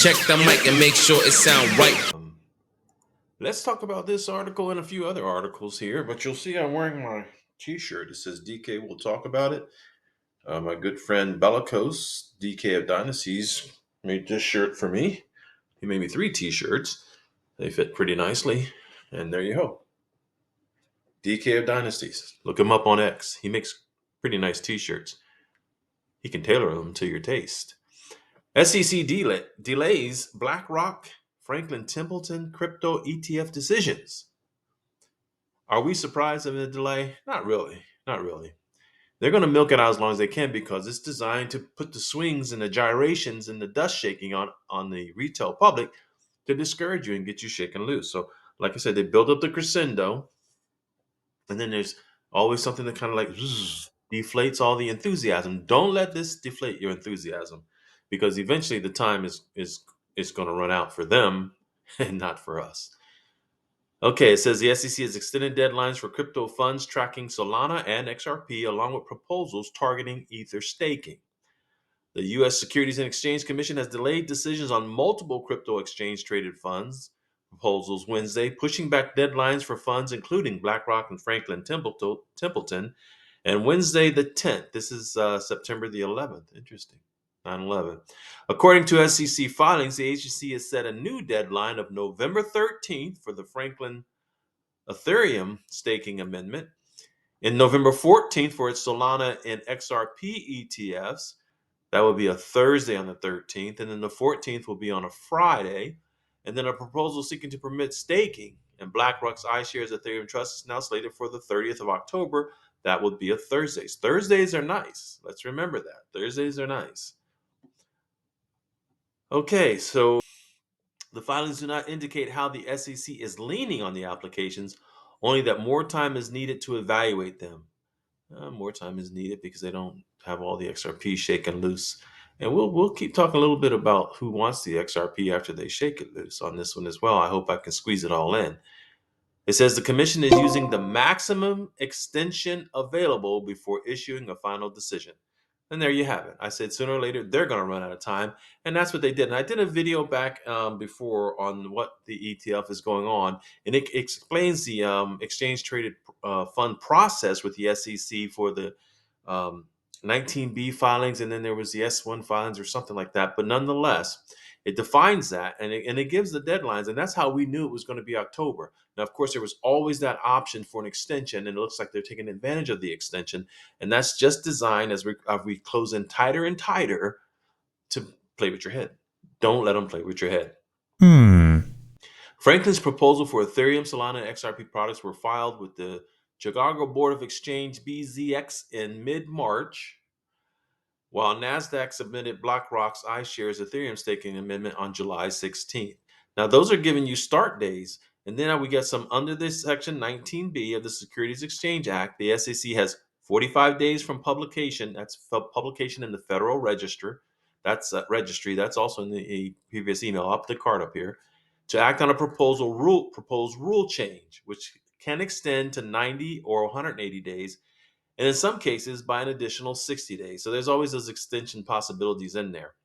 Check the mic and make sure it sound right. Let's talk about this article and a few other articles here, but you'll see I'm wearing my t-shirt. It says DK will talk about it. My good friend Bellicose, DK of Dynasties, made this shirt for me. He made me 3 t-shirts. They fit pretty nicely. And there you go. DK of Dynasties. Look him up on X. He makes pretty nice t-shirts. He can tailor them to your taste. SEC delays BlackRock, Franklin Templeton crypto ETF decisions. Are we surprised of the delay? Not really. Not really. They're going to milk it out as long as they can because it's designed to put the swings and the gyrations and the dust shaking on the retail public to discourage you and get you shaken loose. So, like I said, they build up the crescendo, and then there's always something that kind of like deflates all the enthusiasm. Don't let this deflate your enthusiasm, because eventually the time is going to run out for them and not for us. Okay, it says the SEC has extended deadlines for crypto funds tracking Solana and XRP, along with proposals targeting Ether staking. The U.S. Securities and Exchange Commission has delayed decisions on multiple crypto exchange traded funds proposals Wednesday, pushing back deadlines for funds including BlackRock and Franklin Templeton, and Wednesday the 10th. This is September the 11th. Interesting. 9/11. According to SEC filings, the agency has set a new deadline of November 13th for the Franklin Ethereum staking amendment, and November 14th for its Solana and XRP ETFs. That will be a Thursday on the 13th, and then the 14th will be on a Friday. And then a proposal seeking to permit staking and BlackRock's iShares Ethereum Trust is now slated for the 30th of October. That would be a Thursday. Thursdays are nice. Let's remember that. Thursdays are nice. Okay, so the filings do not indicate how the SEC is leaning on the applications, only that more time is needed to evaluate them. More time is needed because they don't have all the XRP shaken loose. And we'll keep talking a little bit about who wants the XRP after they shake it loose on this one as well. I hope I can squeeze it all in. It says the commission is using the maximum extension available before issuing a final decision. And there you have it. I said sooner or later they're going to run out of time, and that's what they did. And I did a video back before on what the ETF is going on, and it explains the exchange traded fund process with the SEC for the um, 19B filings, and then there was the S1 filings or something like that. But nonetheless, it defines that, and it gives the deadlines, and that's how we knew it was going to be October. Now, of course, there was always that option for an extension, and it looks like they're taking advantage of the extension. And that's just designed as we close in tighter and tighter to play with your head. Don't let them play with your head. Franklin's proposal for Ethereum, Solana, and XRP products were filed with the Chicago Board of Exchange BZX in mid-March, while NASDAQ submitted BlackRock's iShares Ethereum staking amendment on July 16th. Now, those are giving you start days. And then we get some under this Section 19B of the Securities Exchange Act. The SEC has 45 days from publication. That's publication in the Federal Register. That's registry. That's also in the previous email. I'll put the card up here. To act on a proposed rule change, which can extend to 90 or 180 days, and in some cases by an additional 60 days. So there's always those extension possibilities in there.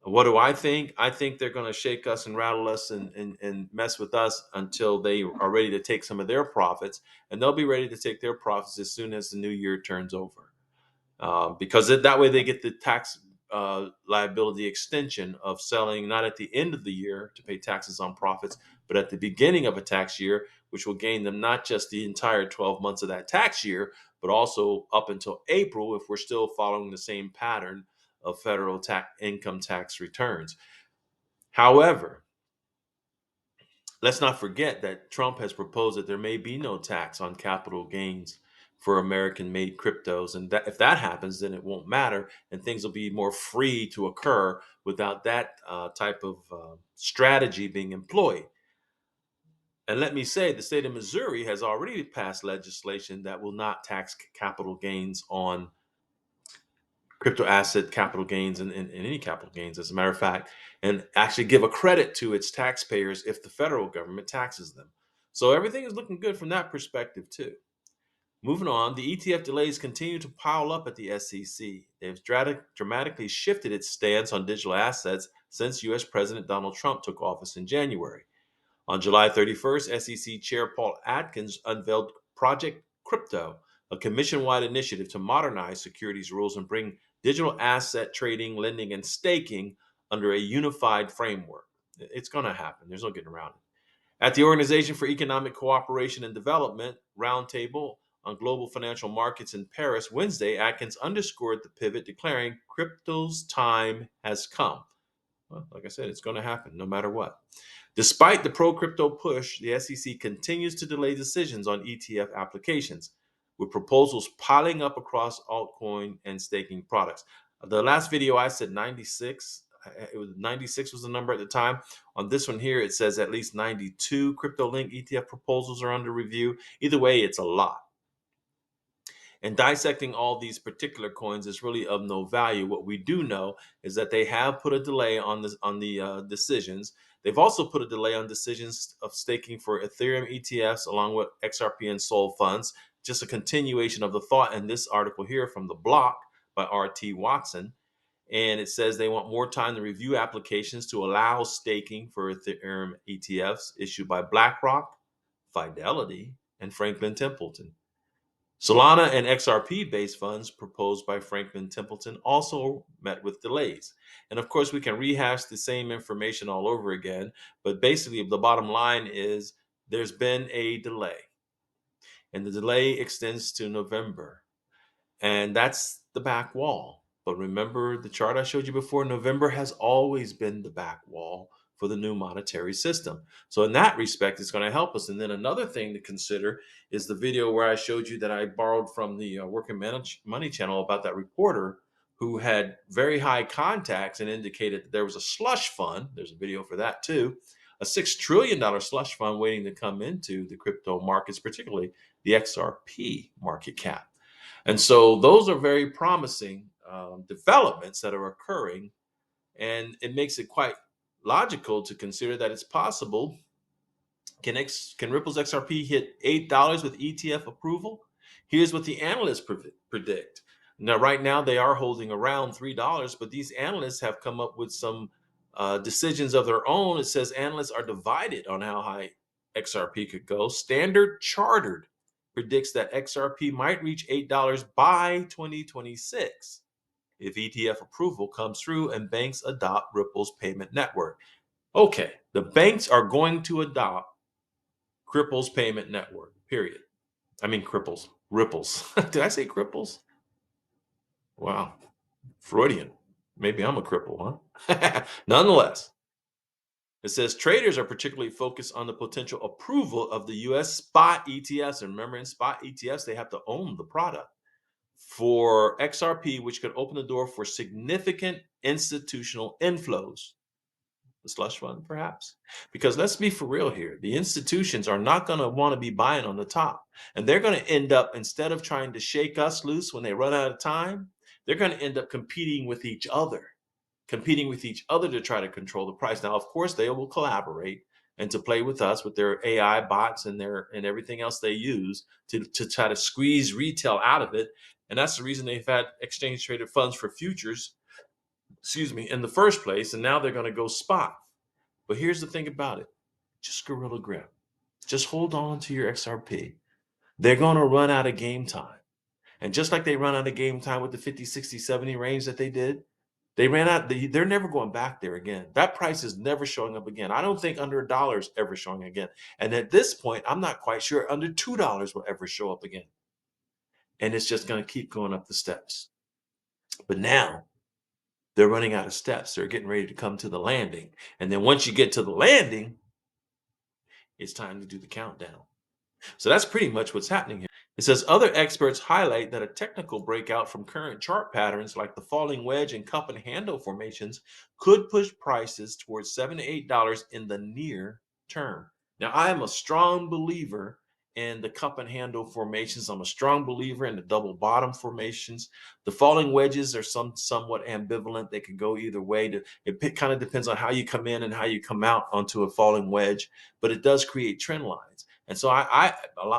What do I think? I think they're going to shake us and rattle us and mess with us until they are ready to take some of their profits. And they'll be ready to take their profits as soon as the new year turns over. Because that way they get the tax liability extension of selling not at the end of the year to pay taxes on profits, but at the beginning of a tax year, which will gain them not just the entire 12 months of that tax year, but also up until April if we're still following the same pattern of federal income tax returns. However, let's not forget that Trump has proposed that there may be no tax on capital gains for American-made cryptos, and that if that happens, then it won't matter, and things will be more free to occur without that type of strategy being employed. And let me say, the state of Missouri has already passed legislation that will not tax capital gains on crypto asset capital gains and any capital gains, as a matter of fact, and actually give a credit to its taxpayers if the federal government taxes them. So everything is looking good from that perspective, too. Moving on, the ETF delays continue to pile up at the SEC. They've dramatically shifted its stance on digital assets since U.S. President Donald Trump took office in January. On July 31st, SEC Chair Paul Atkins unveiled Project Crypto, a commission-wide initiative to modernize securities rules and bring digital asset trading, lending, and staking under a unified framework. It's going to happen. There's no getting around it. At the Organization for Economic Cooperation and Development Roundtable on Global Financial Markets in Paris Wednesday, Atkins underscored the pivot, declaring crypto's time has come. Well, like I said, it's going to happen no matter what. Despite the pro crypto push, the SEC continues to delay decisions on ETF applications, with proposals piling up across altcoin and staking products. The last video I said 96. It was 96 was the number at the time. On this one here, it says at least 92 crypto link ETF proposals are under review. Either way, it's a lot. And dissecting all these particular coins is really of no value. What we do know is that they have put a delay on the decisions. They've also put a delay on decisions of staking for Ethereum ETFs along with XRP and Sol funds. Just a continuation of the thought in this article here from The Block by R.T. Watson. And it says they want more time to review applications to allow staking for Ethereum ETFs issued by BlackRock, Fidelity, and Franklin Templeton. Solana and XRP-based funds proposed by Franklin Templeton also met with delays. And of course, we can rehash the same information all over again, but basically the bottom line is there's been a delay, and the delay extends to November. And that's the back wall. But remember the chart I showed you before? November has always been the back wall for the new monetary system. So in that respect, it's going to help us. And then another thing to consider is the video where I showed you that I borrowed from the Working Money channel about that reporter who had very high contacts and indicated that there was a slush fund. There's a video for that too. A $6 trillion slush fund waiting to come into the crypto markets, particularly the XRP market cap. And so those are very promising developments that are occurring. And it makes it quite logical to consider that it's possible. Can Ripple's XRP hit $8 with ETF approval? Here's what the analysts predict. Now, right now, they are holding around $3, but these analysts have come up with some decisions of their own. It says analysts are divided on how high XRP could go. Standard Chartered predicts that XRP might reach $8 by 2026 if ETF approval comes through and banks adopt Ripple's payment network. Okay, the banks are going to adopt Ripple's payment network, period. I mean, Ripples. Did I say cripples? Wow, Freudian. Maybe I'm a cripple, huh? Nonetheless, it says traders are particularly focused on the potential approval of the US spot ETFs. And remember, in spot ETFs, they have to own the product for XRP, which could open the door for significant institutional inflows. The slush fund, perhaps? Because let's be for real here. The institutions are not going to want to be buying on the top. And they're going to end up, instead of trying to shake us loose when they run out of time, they're going to end up competing with each other to try to control the price. Now, of course, they will collaborate and to play with us with their AI bots and everything else they use to try to squeeze retail out of it. And that's the reason they've had exchange traded funds for futures, in the first place. And now they're going to go spot. But here's the thing about it. Just gorilla grip. Just hold on to your XRP. They're going to run out of game time. And just like they run out of game time with the 50, 60, 70 range that they did, they ran out. They're never going back there again. That price is never showing up again. I don't think under $1 is ever showing again. And at this point, I'm not quite sure under $2 will ever show up again. And it's just going to keep going up the steps. But now they're running out of steps. They're getting ready to come to the landing. And then once you get to the landing, it's time to do the countdown. So that's pretty much what's happening here. It says other experts highlight that a technical breakout from current chart patterns like the falling wedge and cup and handle formations could push prices towards $7 to $8 in the near term. Now, I am a strong believer in the cup and handle formations. I'm a strong believer in the double bottom formations. The falling wedges are somewhat ambivalent. They can go either way. It kind of depends on how you come in and how you come out onto a falling wedge, but it does create trend lines. And so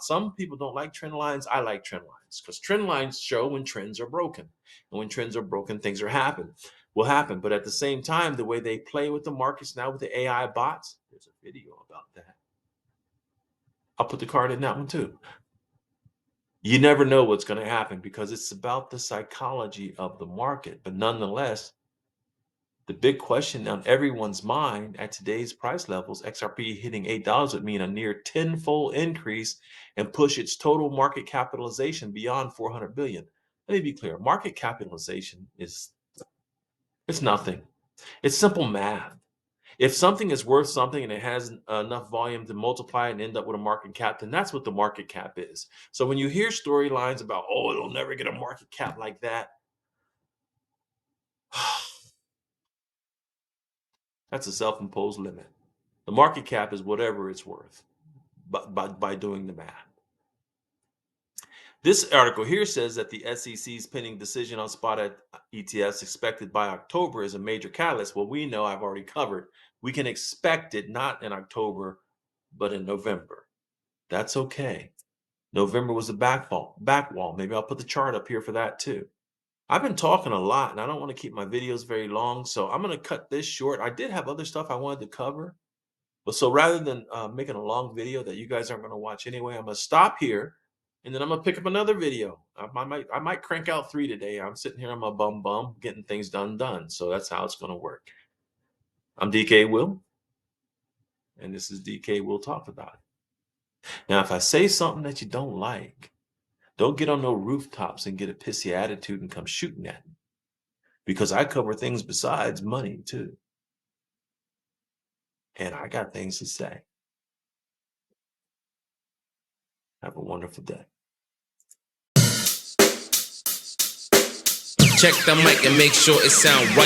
some people don't like trend lines. I like trend lines because trend lines show when trends are broken. And when trends are broken, things will happen. But at the same time, the way they play with the markets now with the AI bots, there's a video about that. I'll put the card in that one too. You never know what's going to happen because it's about the psychology of the market. But nonetheless, the big question on everyone's mind at today's price levels, XRP hitting $8 would mean a near tenfold increase and push its total market capitalization beyond 400 billion. Let me be clear. Market capitalization it's nothing. It's simple math. If something is worth something and it has enough volume to multiply and end up with a market cap, then that's what the market cap is. So when you hear storylines about, oh, it'll never get a market cap like that, that's a self-imposed limit. The market cap is whatever it's worth by doing the math. This article here says that the SEC's pending decision on spot ETFs expected by October is a major catalyst. Well, we know I've already covered. We can expect it not in October, but in November. That's okay. November was the back wall. Maybe I'll put the chart up here for that too. I've been talking a lot and I don't want to keep my videos very long, so I'm going to cut this short. I did have other stuff I wanted to cover, but so rather than making a long video that you guys aren't going to watch anyway, I'm going to stop here and then I'm going to pick up another video. I might crank out 3 today. I'm sitting here on my bum getting things done. So that's how it's going to work. I'm DK Will, and this is DK Will Talk About It. Now, if I say something that you don't like, don't get on no rooftops and get a pissy attitude and come shooting at me, because I cover things besides money too. And I got things to say. Have a wonderful day. Check the mic and make sure it sound right.